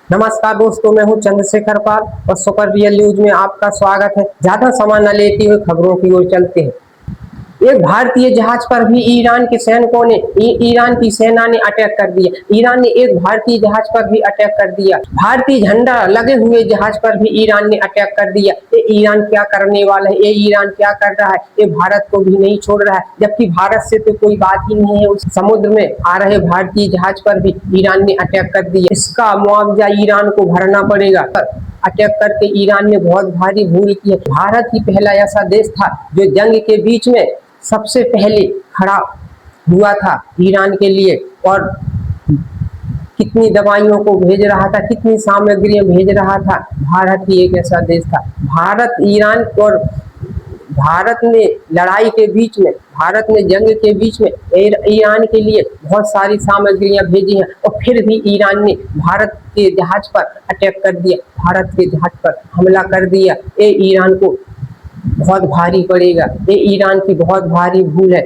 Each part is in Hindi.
नमस्कार दोस्तों, मैं हूं चंद्रशेखर पाल और सुपर रियल न्यूज में आपका स्वागत है। ज्यादा समय न लेते हुए खबरों की ओर चलते हैं। एक भारतीय जहाज पर भी ईरान के सैनिकों ने ईरान की सेना ने अटैक कर दिया। ईरान ने एक भारतीय जहाज पर भी अटैक कर दिया। भारतीय झंडा लगे हुए जहाज पर भी ईरान ने अटैक कर दिया। ये ईरान क्या करने वाला है? ये ईरान क्या कर रहा है? ये भारत को भी नहीं छोड़ रहा है, जबकि भारत से तो कोई बात ही नहीं है। उस समुद्र में आ रहे भारतीय जहाज पर भी ईरान ने अटैक कर दिया। इसका मुआवजा ईरान को भरना पड़ेगा। अटैक करके ईरान ने बहुत भारी भूल की है। भारत ही पहला ऐसा देश था जो जंग के बीच में सबसे पहले खड़ा हुआ था ईरान के लिए, और कितनी दवाइयों को भेज रहा था, कितनी सामग्रियां भेज रहा था। भारत ही एक ऐसा देश था। भारत ने लड़ाई के बीच में, भारत ने जंग के बीच में ईरान के लिए बहुत सारी सामग्रियां भेजी हैं, और फिर भी ईरान ने भारत के जहाज पर अटैक कर दिया, भारत के जहाज पर हमला कर दिया। ये ईरान को बहुत भारी पड़ेगा। ये ईरान की बहुत भारी भूल है।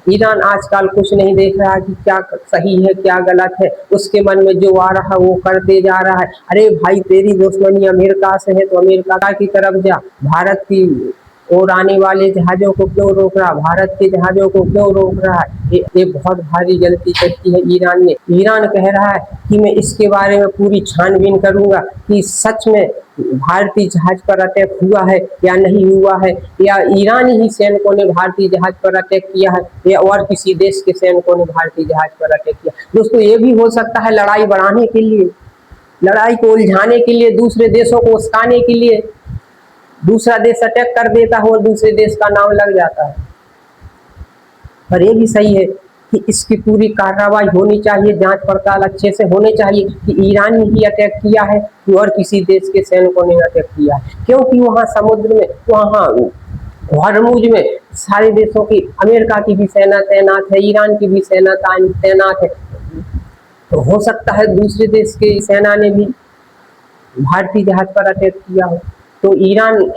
ईरान आजकल कुछ नहीं देख रहा कि क्या सही है क्या गलत है। उसके मन में जो आ रहा है वो करते जा रहा है। अरे भाई, तेरी दुश्मनी अमेरिका से है तो अमेरिका की तरफ जा। भारत की और आने वाले जहाजों को क्यों रोक रहा? भारत के जहाजों को क्यों रोक रहा है? ये बहुत भारी गलती करती है ईरान ने। ईरान कह रहा है कि मैं इसके बारे में पूरी छानबीन करूंगा कि सच में भारतीय जहाज पर अटैक हुआ है या नहीं हुआ है, या ईरानी ही सैनिकों ने भारतीय जहाज पर अटैक किया है, या और किसी देश के सैनिकों ने भारतीय जहाज पर अटैक किया। दोस्तों, ये भी हो सकता है लड़ाई बढ़ाने के लिए, लड़ाई को उलझाने के लिए, दूसरे देशों को उस्काने के लिए दूसरा देश अटैक कर देता है और दूसरे देश का नाम लग जाता है। पर ये भी सही है कि इसकी पूरी कार्रवाई होनी चाहिए, जांच पड़ताल अच्छे से होनी चाहिए कि ईरान ने ही अटैक किया है कि और किसी देश के सैनिकों ने अटैक किया है। क्योंकि वहाँ समुद्र में, वहाँ हॉर्मुज में सारे देशों की, अमेरिका की भी सेना तैनात है, ईरान की भी सेना तैनात है। तो हो सकता है दूसरे देश के सेना ने भी भारतीय जहाज पर अटैक किया हो। तो ईरान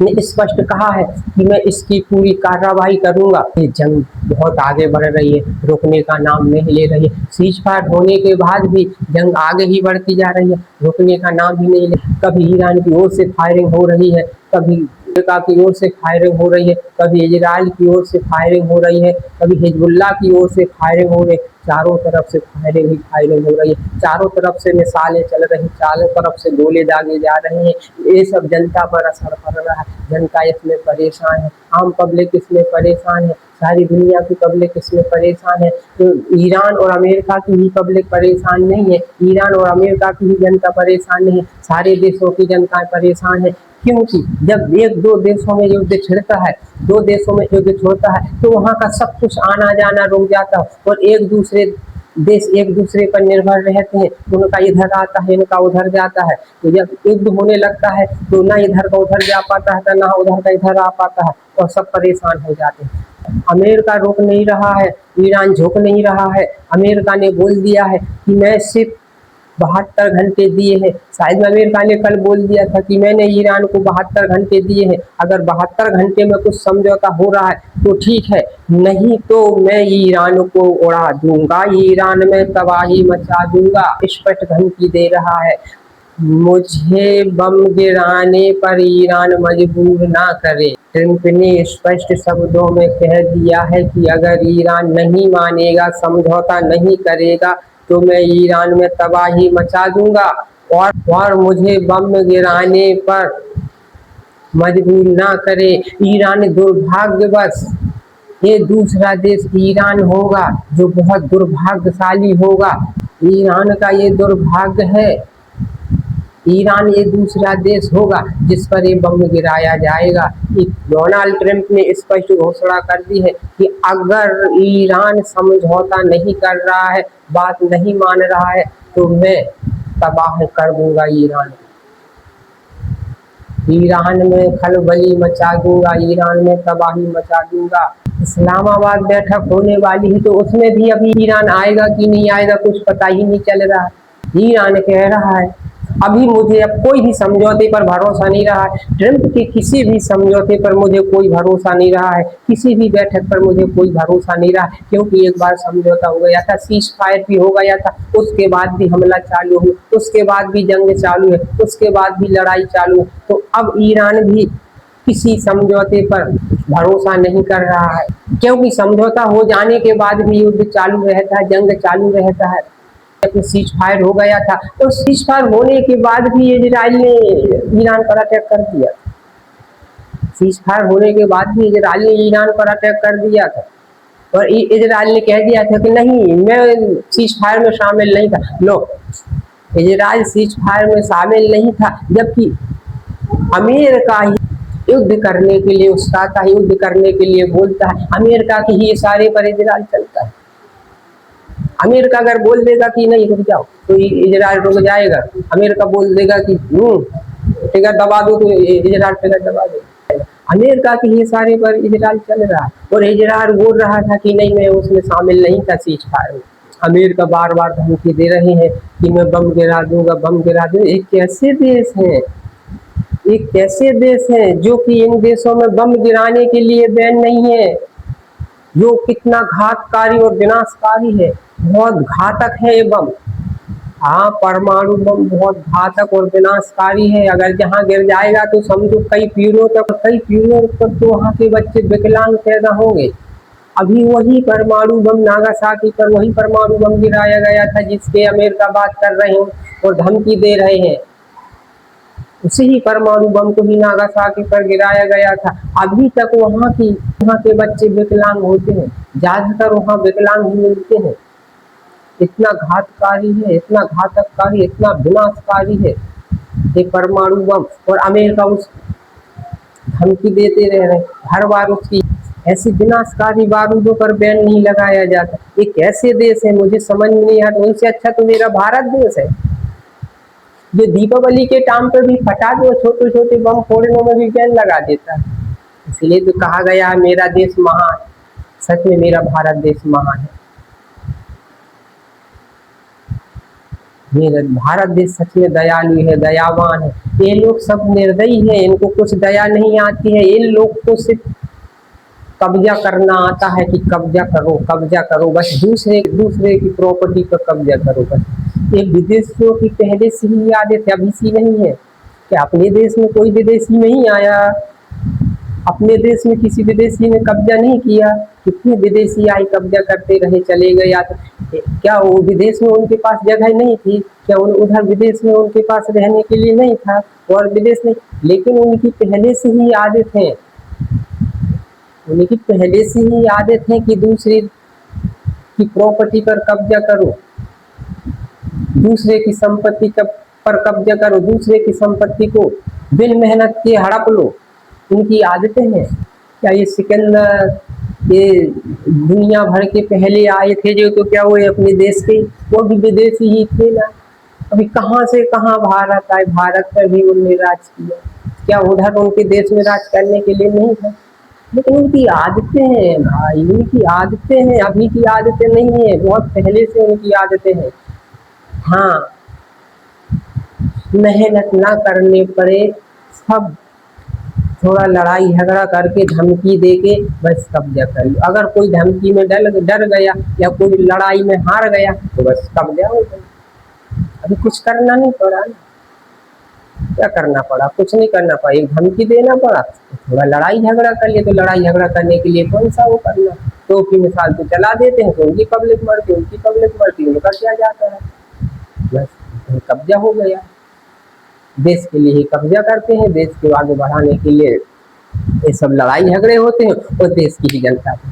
ने स्पष्ट कहा है कि मैं इसकी पूरी कार्रवाई करूंगा। ये जंग बहुत आगे बढ़ रही है, रुकने का नाम नहीं ले रही है। सीज फायर होने के बाद भी जंग आगे ही बढ़ती जा रही है, रुकने का नाम ही नहीं ले। कभी ईरान की ओर से फायरिंग हो रही है, कभी अमेरिका की ओर से फायरिंग हो रही है, कभी इजराइल की ओर से फायरिंग हो रही है, कभी हिजबुल्लाह की ओर से फायरिंग हो रही है। चारों तरफ से फायरिंग ही फायरिंग हो रही है, चारों तरफ से मिसाइलें चल रही, चारों तरफ से गोले दागे जा रहे हैं। ये सब जनता पर असर पड़ रहा है, जनता इसमें परेशान है, आम पब्लिक इसमें परेशान है, सारी दुनिया की पब्लिक इसमें परेशान है। तो ईरान और अमेरिका की ही पब्लिक परेशान नहीं है, ईरान और अमेरिका की ही जनता परेशान नहीं है, सारे देशों की जनता परेशान है। क्योंकि जब एक दो देशों में युद्ध छिड़ता है, दो देशों में युद्ध छोड़ता है, तो वहाँ का सब कुछ आना जाना रुक जाता है, और एक दूसरे देश एक दूसरे पर निर्भर रहते हैं। उनका इधर आता है, इनका उधर जाता है। तो जब युद्ध होने लगता है तो ना इधर का उधर जा पाता है, ना उधर का इधर आ पाता है, और सब परेशान हो जाते हैं। अमेरिका रोक नहीं रहा है, ईरान झुक नहीं रहा है। अमेरिका ने बोल दिया है कि मैं सिर्फ 72 घंटे दिए हैं। शायद अमेरिका ने कल बोल दिया था कि मैंने ईरान को 72 घंटे दिए हैं। अगर 72 घंटे में कुछ समझौता हो रहा है तो ठीक है, नहीं तो मैं ईरान को उड़ा दूंगा, ईरान में तबाही मचा दूंगा। स्पष्ट धमकी दे रहा है। मुझे बम गिराने पर ईरान मजबूर ना करे। ट्रंप ने स्पष्ट शब्दों में कह दिया है कि अगर ईरान नहीं मानेगा, समझौता नहीं करेगा, तो मैं ईरान में तबाही मचा दूंगा, और मुझे बम गिराने पर मजबूर ना करे। ईरान दुर्भाग्यवश ये दूसरा देश ईरान होगा जो बहुत दुर्भाग्यशाली होगा। ईरान का ये दुर्भाग्य है, ईरान ये दूसरा देश होगा जिस पर ये बम गिराया जाएगा। डोनाल्ड ट्रंप ने स्पष्ट घोषणा कर दी है कि अगर ईरान समझौता नहीं कर रहा है, बात नहीं मान रहा है, तो मैं तबाह कर दूंगा ईरान। ईरान में खलबली मचा दूंगा, ईरान में तबाही मचा दूंगा। इस्लामाबाद बैठक होने वाली है, तो उसमें भी अभी ईरान आएगा कि नहीं आएगा कुछ पता ही नहीं चल रहा है। ईरान कह रहा है अभी मुझे अब कोई भी समझौते पर भरोसा नहीं रहा है। ट्रंप के किसी भी समझौते पर मुझे कोई भरोसा नहीं रहा है, किसी भी बैठक पर मुझे कोई भरोसा नहीं रहा, क्योंकि एक बार समझौता हो गया था, सीज फायर भी हो गया था, उसके बाद भी हमला चालू हुआ, उसके बाद भी जंग चालू है, उसके बाद भी लड़ाई चालू है। तो अब ईरान भी किसी समझौते पर भरोसा नहीं कर रहा है, क्योंकि समझौता हो जाने के बाद भी युद्ध चालू रहता है, जंग चालू रहता है। सीज फायर हो गया था, तो सीज फायर होने के बाद भी इजराइल ने ईरान पर अटैक कर दिया। सीज फायर होने के बाद भी इजराइल ने ईरान पर अटैक कर दिया था, और इजराइल ने कह दिया था कि नहीं, मैं सीज फायर में शामिल नहीं था। लो, इजराइल सीज फायर में शामिल नहीं था, जबकि अमेरिका ही युद्ध करने के लिए उकसाता है, युद्ध करने के लिए बोलता है। अमेरिका के ही इशारे पर इजराइल चलता है। अमेरिका अगर बोल देगा कि नहीं रुक जाओ, तो इजराइल रुक जाएगा। अमेरिका बोल देगा कि टिकट दबा दो, तो इजराइल टिकट दबा देगा। अमेरिका के ही इशारे पर इजराइल चल रहा है, और इजराइल बोल रहा था कि नहीं, मैं उसमें शामिल नहीं था सीज फायर में। अमेरिका बार बार धमकी दे रहे हैं कि मैं बम गिरा दूंगा, बम गिरा दूंगा। एक कैसे देश है, एक कैसे देश है जो कि इन देशों में बम गिराने के लिए बैन नहीं है, जो कितना घातकारी और विनाशकारी है, बहुत घातक है ये बम। हाँ, परमाणु बम बहुत घातक और विनाशकारी है। अगर जहाँ गिर जाएगा तो समझो कई पीढ़ियों तक तो वहाँ के बच्चे विकलांग पैदा होंगे। अभी वही परमाणु बम नागासाकी पर वही परमाणु बम गिराया गया था जिसके अमेरिका बात कर रहे हैं और धमकी दे रहे हैं। उसी ही परमाणु बम को ही नागासाकी पर गिराया गया था। अभी तक वहाँ के बच्चे विकलांग होते हैं, ज्यादातर वहाँ विकलांग ही मिलते हैं। इतना घातकारी है, इतना घातककारी, इतना विनाशकारी है ये परमाणु बम, और अमेरिका उस धमकी देते रह रहे। हर बार उसकी ऐसी विनाशकारी बारूदों पर बैन नहीं लगाया जाता। ये कैसे देश है, मुझे समझ में नहीं आता। उनसे अच्छा तो मेरा भारत देश है, जो दीपावली के टाइम पे भी फटाके और छोटे छोटे बम फोड़ने में भी बैन लगा देता है। इसलिए तो कहा गया है मेरा देश महान। सच में मेरा भारत देश महान है। मेरा भारत देश सच में दयालु है, दयावान है। ये लोग सब निर्दयी है, इनको कुछ दया नहीं आती है। इन लोग को सिर्फ कब्जा करना आता है कि कब्जा करो, बस दूसरे की प्रॉपर्टी पर कब्जा करो। बस ये विदेशियों की पहले से ही आदत है, अभी सी नहीं है। क्या अपने देश में कोई विदेशी नहीं आया? अपने देश में किसी विदेशी ने कब्जा नहीं किया? कितने विदेशी आए, कब्जा करते रहे, चले गए। या क्या वो विदेश में उनके पास जगह नहीं थी? क्या उधर विदेश में उनके पास रहने के लिए नहीं था? और विदेश में, लेकिन उनकी पहले से ही आदत है, उनकी पहले से ही आदत है कि दूसरे की प्रॉपर्टी पर कब्जा करो, दूसरे की संपत्ति पर कब्जा करो, दूसरे की संपत्ति को बिन मेहनत के हड़प लो। उनकी आदतें हैं। क्या ये सिकंदर, ये दुनिया भर के पहले आए थे जो, तो क्या वो अपने देश के, वो भी विदेशी ही थे ना। अभी कहाँ से कहाँ भारत आए, भारत पर भी उन्होंने राज किया। क्या उधर उनके देश में राज करने के लिए नहीं था? लेकिन उनकी आदतें हैं भाई, उनकी आदतें हैं, अभी की आदतें नहीं है, बहुत पहले से उनकी आदतें हैं। हाँ, मेहनत ना करने पड़े, सब थोड़ा लड़ाई झगड़ा करके, धमकी देके बस कब्जा कर लो। अगर कोई धमकी में डर गया या कोई लड़ाई में हार गया तो बस कब्जा हो गया। अभी कुछ करना नहीं पड़ा ना। क्या करना पड़ा? कुछ नहीं करना पड़ा, एक धमकी देना पड़ा, थोड़ा लड़ाई झगड़ा कर लिए। तो लड़ाई झगड़ा करने के लिए कौन सा वो करना, तो की मिसाल तो चला देते हैं, तो उनकी पब्लिक मरती, उनका क्या जाता है, बस कब्जा हो गया। देश के लिए ही कब्जा करते हैं, देश को आगे बढ़ाने के लिए ये सब लड़ाई झगड़े होते हैं, और देश की ही जनता को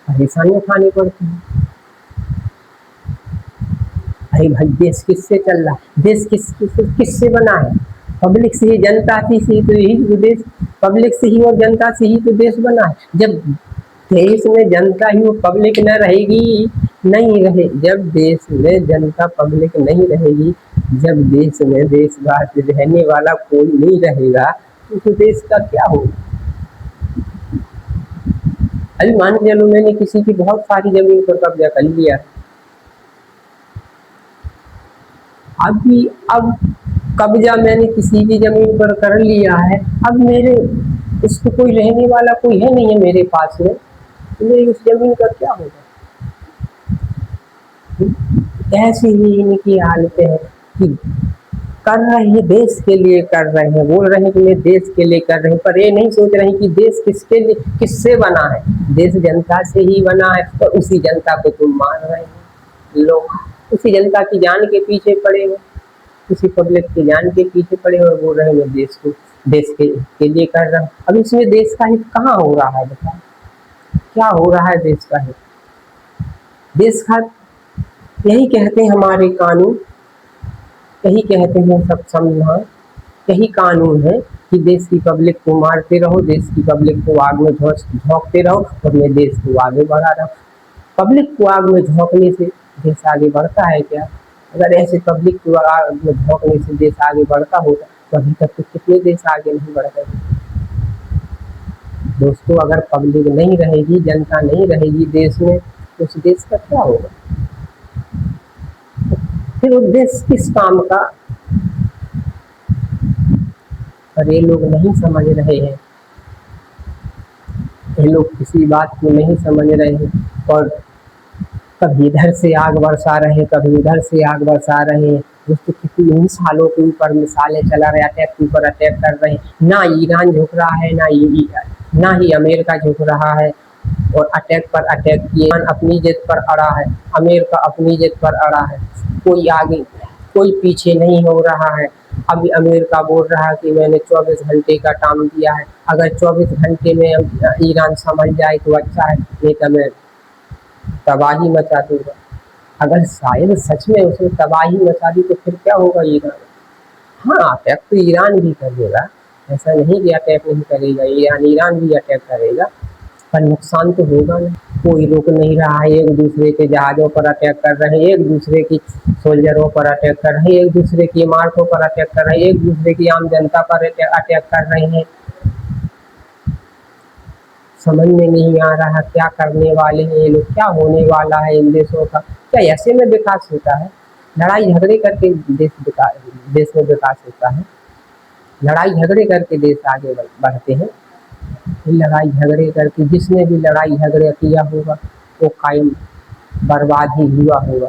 परेशानियां खानी पड़ती हैं। अरे भाई, देश किससे चल रहा है? देश किससे बना है? पब्लिक से ही, जनता से ही तो यही देश, पब्लिक से ही और जनता से ही तो देश बना है। जब देश में जनता ही, वो पब्लिक न रहेगी, नहीं रहे, जब देश में जनता पब्लिक नहीं रहेगी, जब देश में देशवासी रहने वाला कोई नहीं रहेगा, तो देश का क्या होगा? अभी मान के चलो मैंने किसी की बहुत सारी जमीन पर कब्जा कर लिया, अब कब्जा मैंने किसी की जमीन पर कर लिया है, अब मेरे उसको कोई रहने वाला कोई है नहीं है मेरे पास में, तो मेरी उस जमीन का क्या होगा? ऐसी ही इनकी हालतें हैं कि कर रहे हैं देश के लिए, कर रहे हैं, बोल रहे हैं कि मैं देश के लिए कर रहे हैं, पर ये नहीं सोच रहे हैं कि देश किसके लिए, किससे बना है? देश जनता से ही बना है, और उसी जनता को तुम मार रहे हैं लोग, उसी जनता की जान के पीछे पड़े हो, उसी पब्लिक की जान के पीछे पड़े हो और बोल रहे हैं मैं देश के लिए कर रहा हूँ। अब इसमें देश का हित कहाँ हो रहा है? बताओ क्या हो रहा है देश का हित? देश का यही कहते हैं हमारे कानून, यही कहते हैं सब संविधान, यही कानून है कि देश की पब्लिक को मारते रहो, देश की पब्लिक को आग में झोंकते रहो और मैं देश को आगे बढ़ा रहा हूँ। पब्लिक को आग में झोंकने से देश आगे बढ़ता है क्या? अगर ऐसे पब्लिक को आग में झोंकने से देश आगे बढ़ता होता तो अभी तक तो कितने देश आगे नहीं बढ़ गए। दोस्तों, अगर पब्लिक नहीं रहेगी, जनता नहीं रहेगी देश में, तो उस देश का क्या होगा? फिर वो देश किस काम का? पर ये लोग नहीं समझ रहे हैं, ये लोग किसी बात को नहीं समझ रहे हैं और कभी इधर से आग बरसा रहे हैं, कभी उधर से आग बरसा रहे हैं। दोस्तों, कितनी मिसालों के ऊपर मिसालें चला रहे, अटैक के ऊपर अटैक कर रहे हैं। ना ईरान झुक रहा है, ना ही अमेरिका झुक रहा है, और अटैक पर अटैक किए। ईरान अपनी जिद पर अड़ा है, अमेरिका अपनी जिद पर अड़ा है, कोई आगे कोई पीछे नहीं हो रहा है। अभी अमेरिका बोल रहा है कि मैंने 24 घंटे का टाइम दिया है, अगर 24 घंटे में ईरान समझ जाए तो अच्छा है, नहीं तो मैं तबाही मचा दूंगा। अगर शायद सच में उसने तबाही मचा दी तो फिर क्या होगा ईरान? हाँ, अटैक तो ईरान भी करेगा, ऐसा नहीं कि अटैक नहीं करेगा, ईरान भी अटैक करेगा, पर नुकसान तो होगा ना। कोई रुक नहीं रहा है, एक दूसरे के जहाज़ों पर अटैक कर रहे हैं, एक दूसरे की सोल्जरों पर अटैक कर रहे हैं, एक दूसरे की इमारतों पर अटैक कर रहे हैं, एक दूसरे की आम जनता पर अटैक कर रहे हैं। समझ में नहीं आ रहा क्या करने वाले हैं ये लोग, क्या होने वाला है इन देशों का? क्या ऐसे में विकास होता है? लड़ाई झगड़े करके देश में विकास होता है? लड़ाई झगड़े करके देश आगे बढ़ते हैं? लड़ाई झगड़े करके जिसने भी लड़ाई झगड़े किया होगा वो कायम बर्बाद ही हुआ होगा।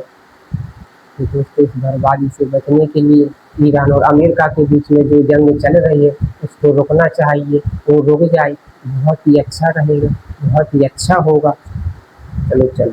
तो दोस्तों, इस बर्बादी से बचने के लिए ईरान और अमेरिका के बीच में जो जंग चल रही है उसको रोकना चाहिए, वो रुक जाए बहुत ही अच्छा रहेगा, बहुत ही अच्छा होगा। चलो।